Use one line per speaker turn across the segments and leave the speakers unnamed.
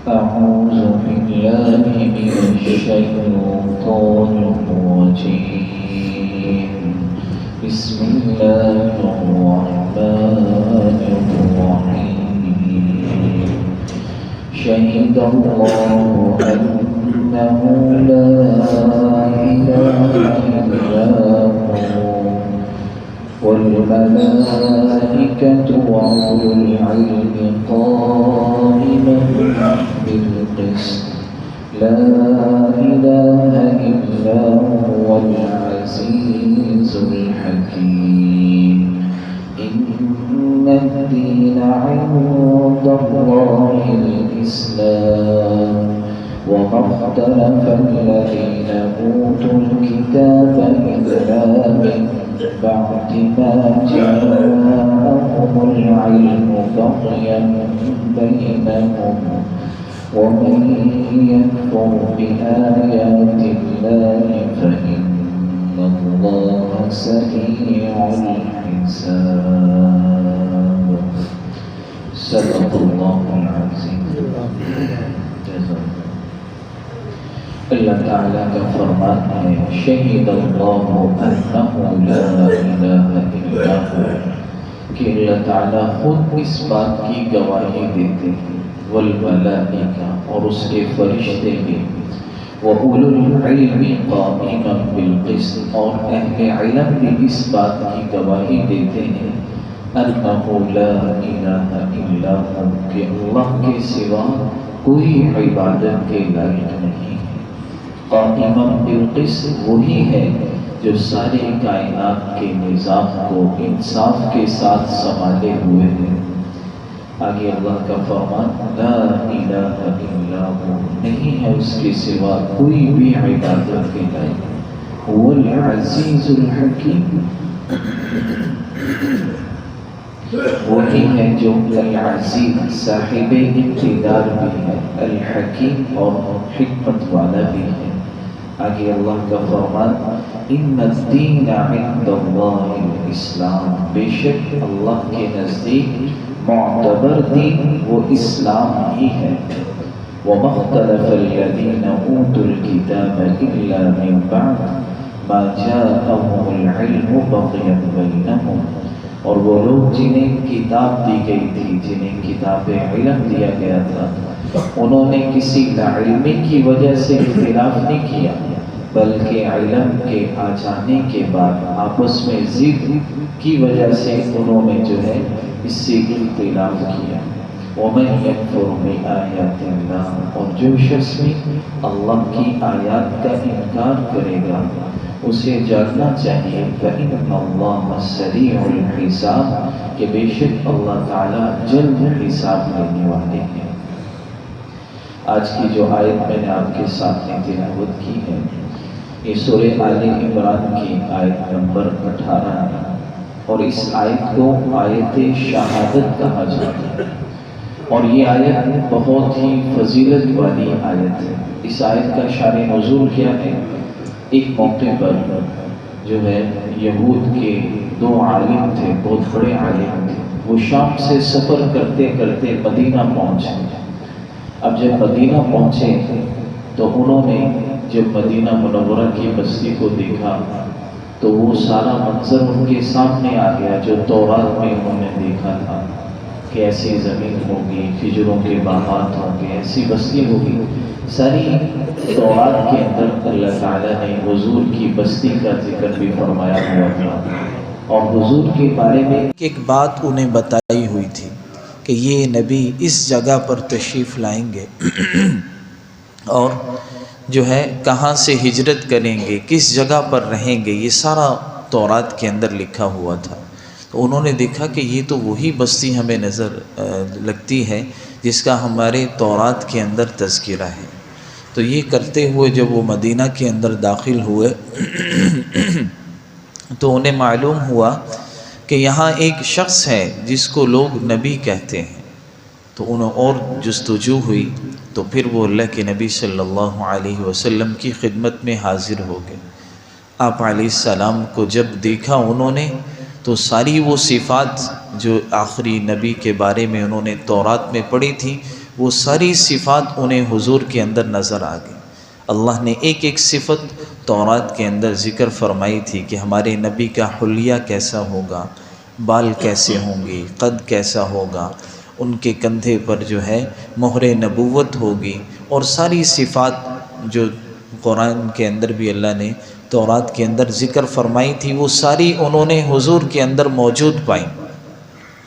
أعوذ بالله من الشيطان الرجيم. بسم الله الرحمن الرحيم. شهد الله أنه لا إله إلا هو والملائكة وأولو العلم قائما بالقسط لا إله إلا هو العزيز الحكيم. إن الدين عند الله الإسلام وما اختلف الذين أوتوا الكتاب إلا من بعد ما جاءهم العلم بغيا بينهم ومن يكفر بآيات الله فإن الله سريع الحساب. صدق الله العظيم. اللہ تعالیٰ کا فرمان ہے شہید اللہ انہ لا الہ الا ہو کہ اللہ تعالیٰ خود اس بات کی گواہی دیتے ہیں والملائکہ اور اس کے فرشتے بھی وَأُولُو الْعِلْمِ قَائِمًا بِالْقِسْطِ اور اہل علم بھی اس بات کی گواہی دیتے ہیں انہ لا الہ الا ہو کہ اللہ کے سوا کوئی عبادت کے لائق نہیں. قائمًا بالقسط وہی ہے جو ساری کائنات کے نظام کو انصاف کے ساتھ سنبھالے ہوئے ہیں. آگے اللہ کا فرمان لا الہ الا ہو نہیں ہے اس کے سوا کوئی بھی عبادت کے لائق. هو العزیز الحکیم وہی ہے جو العزیز صاحب اقتدار بھی ہے الحکیم اور حکمت والا بھی ہے. آگے اللہ کا فرمان ان الدین عند اللہ الاسلام بے شک اللہ کے نزدیک معتبر دین وہ اسلام ہی ہے. وما اختلف الذین اوتوا الکتاب الا من بعد ما جاءهم العلم بغیا بینہم اور وہ لوگ جنہیں کتاب دی گئی تھی جنہیں کتاب علم دیا گیا تھا انہوں نے کسی لاعلمی کی وجہ سے اختلاف نہیں کیا بلکہ علم کے آ جانے کے بعد آپس میں ضد کی وجہ سے انہوں نے جو ہے اس سے اختلاف کیا. وَمَنْ يَكْفُرْ بِآيَاتِ اللَّهِ اور جو شخص بھی اللہ کی آیات کا انکار کرے گا اسے جاننا چاہیے فَإِنَّ اللَّهَ سَرِيعُ الْحِسَابِ کہ بے شک اللہ تعالیٰ جلد حساب لینے والے ہیں. آج کی جو آیت میں نے آپ کے سامنے تلاوت کی ہے یہ سورہ آل عمران کی آیت نمبر 18 ہے اور اس آیت کو آیت شہادت کہا جاتا ہے اور یہ آیت بہت ہی فضیلت والی آیت ہے. اس آیت کا شان نزول کیا ہے ایک موقع پر جو ہے یہود کے دو عالم تھے بہت بڑے عالم تھے وہ شام سے سفر کرتے کرتے مدینہ پہنچے. اب جب مدینہ پہنچے تو انہوں نے جب مدینہ منورہ کی بستی کو دیکھا تو وہ سارا منظر ان کے سامنے آ گیا جو تورات میں انہوں نے دیکھا تھا کہ ایسی زمین ہوگی کھجوروں کے باغات ہوں گے ایسی بستی ہوگی. ساری تورات کے اندر اللہ تعالیٰ نے حضور کی بستی کا ذکر بھی فرمایا ہوا تھا اور حضور کے بارے میں
ایک بات انہیں بتائی ہوئی تھی کہ یہ نبی اس جگہ پر تشریف لائیں گے اور جو ہے کہاں سے ہجرت کریں گے کس جگہ پر رہیں گے یہ سارا تورات کے اندر لکھا ہوا تھا. تو انہوں نے دیکھا کہ یہ تو وہی بستی ہمیں نظر لگتی ہے جس کا ہمارے تورات کے اندر تذکرہ ہے. تو یہ کرتے ہوئے جب وہ مدینہ کے اندر داخل ہوئے تو انہیں معلوم ہوا کہ یہاں ایک شخص ہے جس کو لوگ نبی کہتے ہیں. تو انہوں اور جستجو ہوئی تو پھر وہ اللہ کے نبی صلی اللہ علیہ وسلم کی خدمت میں حاضر ہو گئے. آپ علیہ السلام کو جب دیکھا انہوں نے تو ساری وہ صفات جو آخری نبی کے بارے میں انہوں نے تورات میں پڑھی تھی وہ ساری صفات انہیں حضور کے اندر نظر آ گئی۔ اللہ نے ایک ایک صفت تورات کے اندر ذکر فرمائی تھی کہ ہمارے نبی کا حلیہ کیسا ہوگا، بال کیسے ہوں گے، قد کیسا ہوگا، ان کے کندھے پر جو ہے مہر نبوت ہوگی، اور ساری صفات جو قرآن کے اندر بھی اللہ نے تورات کے اندر ذکر فرمائی تھی وہ ساری انہوں نے حضور کے اندر موجود پائیں۔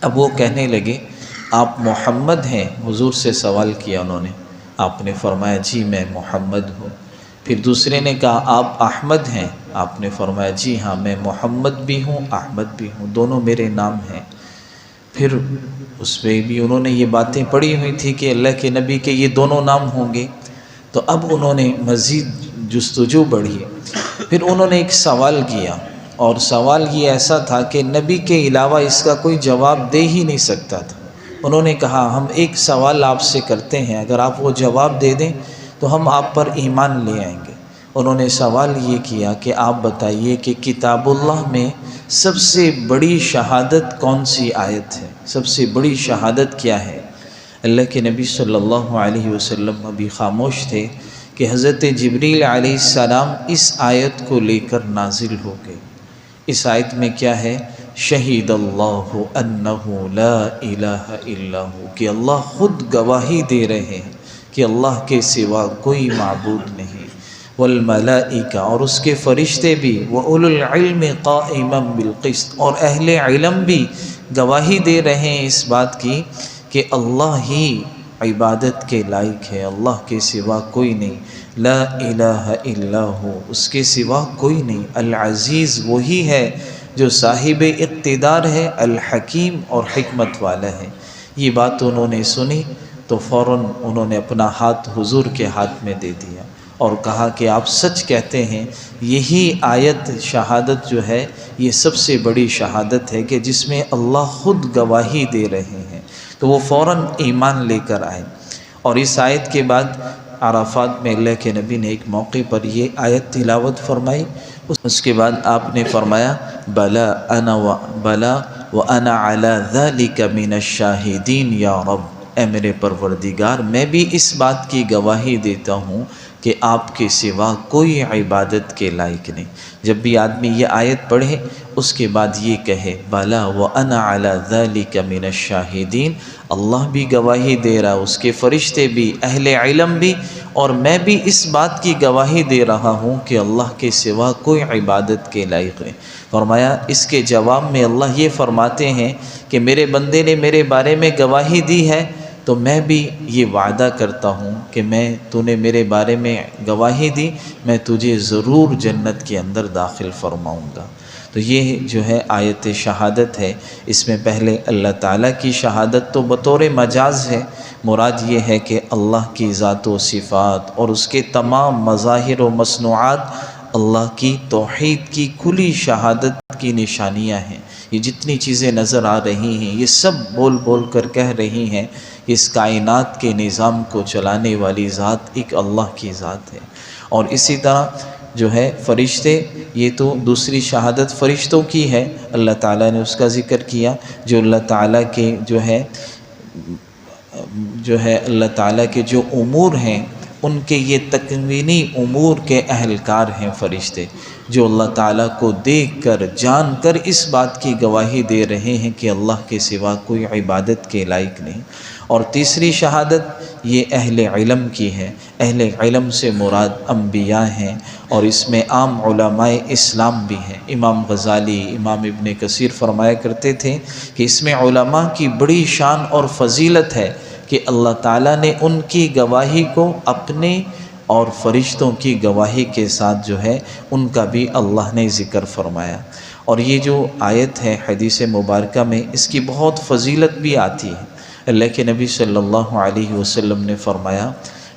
اب وہ کہنے لگے آپ محمد ہیں؟ حضور سے سوال کیا انہوں نے، آپ نے فرمایا جی میں محمد ہوں۔ پھر دوسرے نے کہا آپ احمد ہیں؟ آپ نے فرمایا جی ہاں میں محمد بھی ہوں احمد بھی ہوں، دونوں میرے نام ہیں۔ پھر اس پہ بھی انہوں نے یہ باتیں پڑھی ہوئی تھی کہ اللہ کے نبی کے یہ دونوں نام ہوں گے، تو اب انہوں نے مزید جستجو بڑھی۔ پھر انہوں نے ایک سوال کیا، اور سوال یہ ایسا تھا کہ نبی کے علاوہ اس کا کوئی جواب دے ہی نہیں سکتا تھا۔ انہوں نے کہا ہم ایک سوال آپ سے کرتے ہیں، اگر آپ وہ جواب دے دیں تو ہم آپ پر ایمان لے آئیں گے۔ انہوں نے سوال یہ کیا کہ آپ بتائیے کہ کتاب اللہ میں سب سے بڑی شہادت کون سی آیت ہے، سب سے بڑی شہادت کیا ہے؟ اللہ کے نبی صلی اللہ علیہ وسلم ابھی خاموش تھے کہ حضرت جبریل علیہ السلام اس آیت کو لے کر نازل ہو گئے۔ اس آیت میں کیا ہے؟ شہید اللہ انہ لا الہ الا ہو، کہ اللہ خود گواہی دے رہے ہیں کہ اللہ کے سوا کوئی معبود نہیں، والملائکہ اور اس کے فرشتے بھی، وَأُولُو الْعِلْمِ قَائِمًا بِالْقِسْطِ اور اہل علم بھی گواہی دے رہے ہیں اس بات کی کہ اللہ ہی عبادت کے لائق ہے، اللہ کے سوا کوئی نہیں، لا الہ الا ہو، اس کے سوا کوئی نہیں، العزیز وہی ہے جو صاحب اقتدار ہے، الحکیم اور حکمت والا ہے۔ یہ بات انہوں نے سنی تو فوراً انہوں نے اپنا ہاتھ حضور کے ہاتھ میں دے دیا اور کہا کہ آپ سچ کہتے ہیں، یہی آیت شہادت جو ہے یہ سب سے بڑی شہادت ہے کہ جس میں اللہ خود گواہی دے رہے ہیں۔ تو وہ فوراً ایمان لے کر آئے، اور اس آیت کے بعد عرفات میں اللہ کے نبی نے ایک موقع پر یہ آیت تلاوت فرمائی۔ اس کے بعد آپ نے فرمایا بلا وانا علی ذلک من الشاہدین یا رب، اے میرے پروردگار میں بھی اس بات کی گواہی دیتا ہوں کہ آپ کے سوا کوئی عبادت کے لائق نہیں۔ جب بھی آدمی یہ آیت پڑھے اس کے بعد یہ کہے بلا وانا علی ذلک من الشاہدین، اللہ بھی گواہی دے رہا، اس کے فرشتے بھی، اہل علم بھی، اور میں بھی اس بات کی گواہی دے رہا ہوں کہ اللہ کے سوا کوئی عبادت کے لائق نہیں۔ فرمایا اس کے جواب میں اللہ یہ فرماتے ہیں کہ میرے بندے نے میرے بارے میں گواہی دی ہے تو میں بھی یہ وعدہ کرتا ہوں کہ تو نے میرے بارے میں گواہی دی، میں تجھے ضرور جنت کے اندر داخل فرماؤں گا۔ تو یہ جو ہے آیت شہادت ہے، اس میں پہلے اللہ تعالیٰ کی شہادت تو بطور مجاز ہے، مراد یہ ہے کہ اللہ کی ذات و صفات اور اس کے تمام مظاہر و مصنوعات اللہ کی توحید کی کھلی شہادت کی نشانیاں ہیں۔ یہ جتنی چیزیں نظر آ رہی ہیں یہ سب بول بول کر کہہ رہی ہیں اس کائنات کے نظام کو چلانے والی ذات ایک اللہ کی ذات ہے۔ اور اسی طرح جو ہے فرشتے، یہ تو دوسری شہادت فرشتوں کی ہے، اللہ تعالیٰ نے اس کا ذکر کیا، جو اللہ تعالیٰ کے جو ہے اللہ تعالیٰ کے جو امور ہیں ان کے یہ تکوینی امور کے اہلکار ہیں فرشتے، جو اللہ تعالیٰ کو دیکھ کر جان کر اس بات کی گواہی دے رہے ہیں کہ اللہ کے سوا کوئی عبادت کے لائق نہیں۔ اور تیسری شہادت یہ اہل علم کی ہے، اہل علم سے مراد انبیاء ہیں، اور اس میں عام علماء اسلام بھی ہیں۔ امام غزالی، امام ابن کثیر فرمایا کرتے تھے کہ اس میں علماء کی بڑی شان اور فضیلت ہے کہ اللہ تعالیٰ نے ان کی گواہی کو اپنے اور فرشتوں کی گواہی کے ساتھ جو ہے ان کا بھی اللہ نے ذکر فرمایا۔ اور یہ جو آیت ہے حدیث مبارکہ میں اس کی بہت فضیلت بھی آتی ہے۔ اللہ کے نبی صلی اللہ علیہ وسلم نے فرمایا،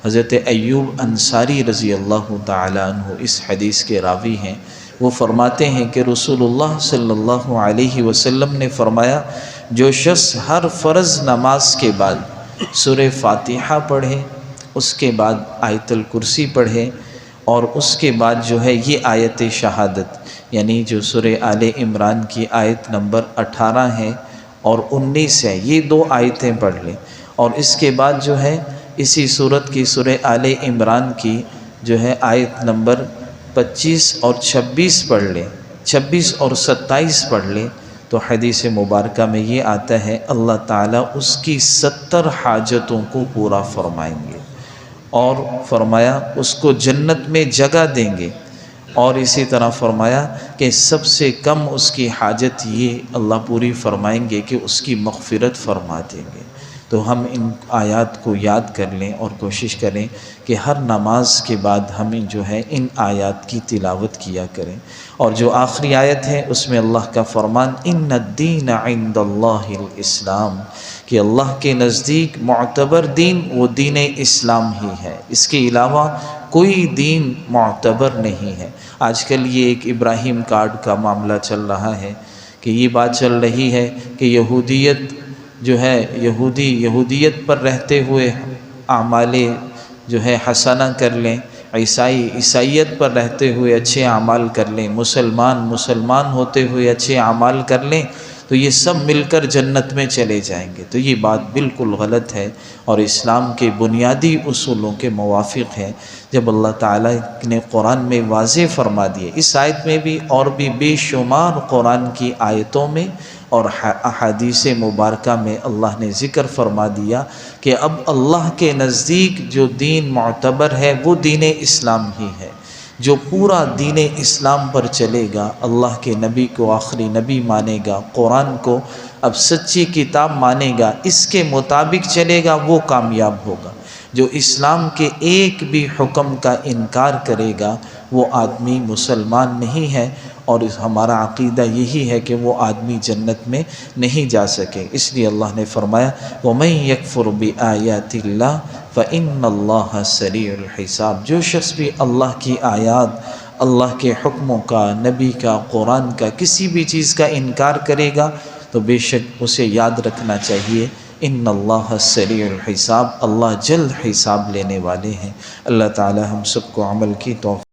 حضرت ایوب انصاری رضی اللہ تعالیٰ عنہ اس حدیث کے راوی ہیں، وہ فرماتے ہیں کہ رسول اللہ صلی اللہ علیہ وسلم نے فرمایا جو شخص ہر فرض نماز کے بعد سورہ فاتحہ پڑھے، اس کے بعد آیت الکرسی پڑھے، اور اس کے بعد جو ہے یہ آیت شہادت یعنی جو سورہ آل عمران کی آیت نمبر 18 ہے اور 19 ہے، یہ دو آیتیں پڑھ لیں، اور اس کے بعد جو ہے اسی صورت کی سورہ آل عمران کی جو ہے آیت نمبر 25 اور 26 پڑھ لیں، 26 اور 27 پڑھ لیں، تو حدیث مبارکہ میں یہ آتا ہے اللہ تعالیٰ اس کی 70 حاجتوں کو پورا فرمائیں گے، اور فرمایا اس کو جنت میں جگہ دیں گے، اور اسی طرح فرمایا کہ سب سے کم اس کی حاجت یہ اللہ پوری فرمائیں گے کہ اس کی مغفرت فرما دیں گے۔ تو ہم ان آیات کو یاد کر لیں اور کوشش کریں کہ ہر نماز کے بعد ہمیں جو ہے ان آیات کی تلاوت کیا کریں۔ اور جو آخری آیت ہے اس میں اللہ کا فرمان ان الدین عند اللہ الاسلام، کہ اللہ کے نزدیک معتبر دین وہ دین اسلام ہی ہے، اس کے علاوہ کوئی دین معتبر نہیں ہے۔ آج کل یہ ایک ابراہیم کارڈ کا معاملہ چل رہا ہے کہ یہ بات چل رہی ہے کہ یہودیت جو ہے یہودیت پر رہتے ہوئے اعمال جو ہے حسنہ کر لیں، عیسائیت پر رہتے ہوئے اچھے اعمال کر لیں، مسلمان ہوتے ہوئے اچھے اعمال کر لیں تو یہ سب مل کر جنت میں چلے جائیں گے۔ تو یہ بات بالکل غلط ہے اور اسلام کے بنیادی اصولوں کے موافق ہے۔ جب اللہ تعالیٰ نے قرآن میں واضح فرما دیے، اس آیت میں بھی اور بھی بے شمار قرآن کی آیتوں میں اور احادیث مبارکہ میں اللہ نے ذکر فرما دیا کہ اب اللہ کے نزدیک جو دین معتبر ہے وہ دین اسلام ہی ہے۔ جو پورا دین اسلام پر چلے گا، اللہ کے نبی کو آخری نبی مانے گا، قرآن کو اب سچی کتاب مانے گا، اس کے مطابق چلے گا، وہ کامیاب ہوگا۔ جو اسلام کے ایک بھی حکم کا انکار کرے گا وہ آدمی مسلمان نہیں ہے، اور ہمارا عقیدہ یہی ہے کہ وہ آدمی جنت میں نہیں جا سکے۔ اس لیے اللہ نے فرمایا وَمَن يَكْفُرْ بِآيَاتِ اللَّهِ فَإِنَّ اللَّهَ سَرِيعُ الْحِسَابِ، جو شخص بھی اللہ کی آیات، اللہ کے حکموں کا، نبی کا، قرآن کا، کسی بھی چیز کا انکار کرے گا تو بے شک اسے یاد رکھنا چاہیے ان اللہ سریع الحساب، اللہ جلد حساب لینے والے ہیں۔ اللہ تعالی ہم سب کو عمل کی توفیق